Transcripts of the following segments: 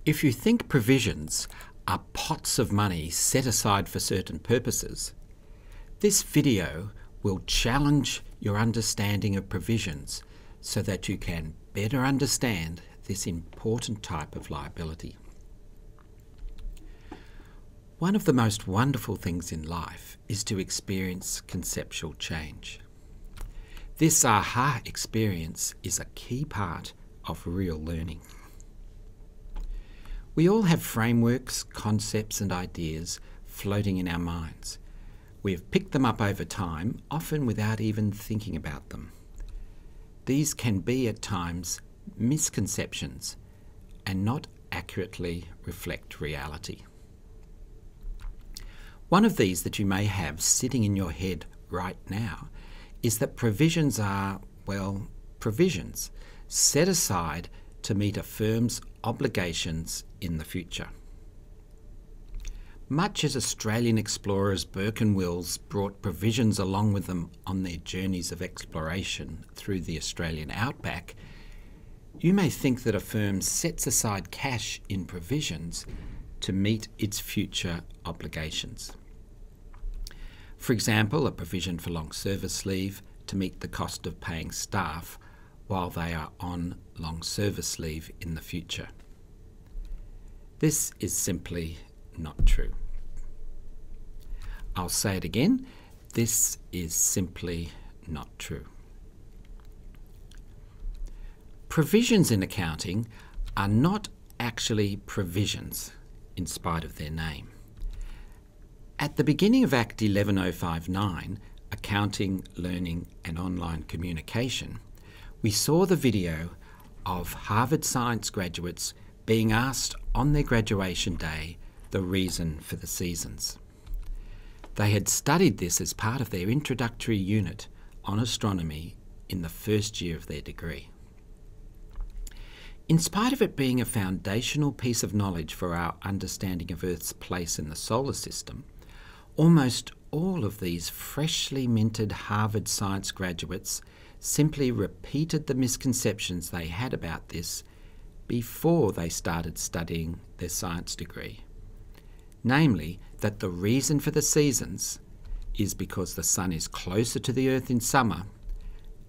If you think provisions are pots of money set aside for certain purposes, this video will challenge your understanding of provisions so that you can better understand this important type of liability. One of the most wonderful things in life is to experience conceptual change. This aha experience is a key part of real learning. We all have frameworks, concepts and ideas floating in our minds. We have picked them up over time, often without even thinking about them. These can be at times misconceptions and not accurately reflect reality. One of these that you may have sitting in your head right now is that provisions are, well, provisions set aside to meet a firm's obligations in the future. Much as Australian explorers Burke and Wills brought provisions along with them on their journeys of exploration through the Australian outback, you may think that a firm sets aside cash in provisions to meet its future obligations. For example, a provision for long service leave to meet the cost of paying staff while they are on long service leave in the future. This is simply not true. I'll say it again, this is simply not true. Provisions in accounting are not actually provisions in spite of their name. At the beginning of Act 11059, Accounting, Learning and Online Communication, we saw the video of Harvard Science graduates being asked on their graduation day the reason for the seasons. They had studied this as part of their introductory unit on astronomy in the first year of their degree. In spite of it being a foundational piece of knowledge for our understanding of Earth's place in the solar system, almost all of these freshly minted Harvard Science graduates simply repeated the misconceptions they had about this before they started studying their science degree. Namely, that the reason for the seasons is because the sun is closer to the Earth in summer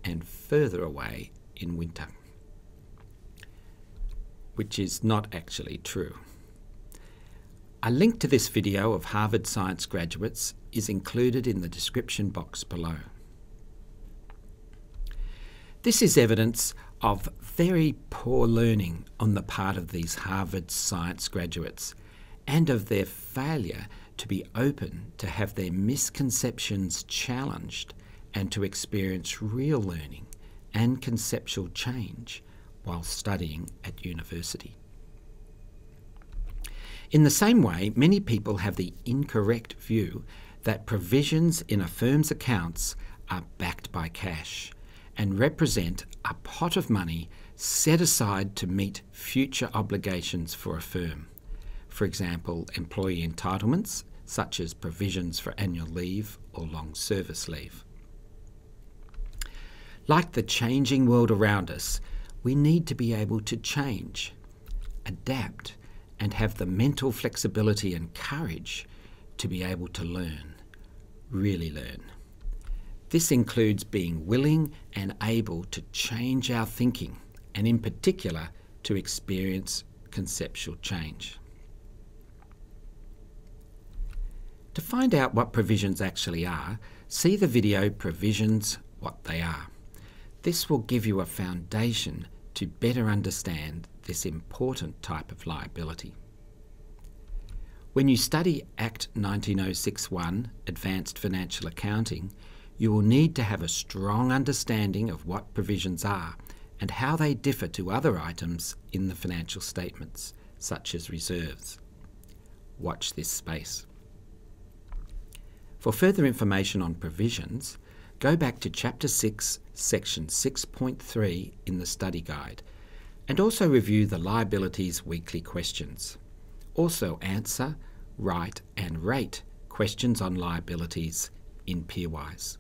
and further away in winter. Which is not actually true. A link to this video of Harvard Science graduates is included in the description box below. This is evidence of very poor learning on the part of these Harvard Science graduates and of their failure to be open to have their misconceptions challenged and to experience real learning and conceptual change while studying at university. In the same way, many people have the incorrect view that provisions in a firm's accounts are backed by cash and represent a pot of money set aside to meet future obligations for a firm. For example, employee entitlements, such as provisions for annual leave or long service leave. Like the changing world around us, we need to be able to change, adapt, and have the mental flexibility and courage to be able to learn, really learn. This includes being willing and able to change our thinking, and in particular, to experience conceptual change. To find out what provisions actually are, see the video Provisions, What They Are. This will give you a foundation to better understand this important type of liability. When you study Act 19061, Advanced Financial Accounting, you will need to have a strong understanding of what provisions are and how they differ to other items in the financial statements, such as reserves. Watch this space. For further information on provisions, go back to Chapter 6, Section 6.3 in the study guide, and also review the Liabilities Weekly questions. Also answer, write and rate questions on liabilities in Peerwise.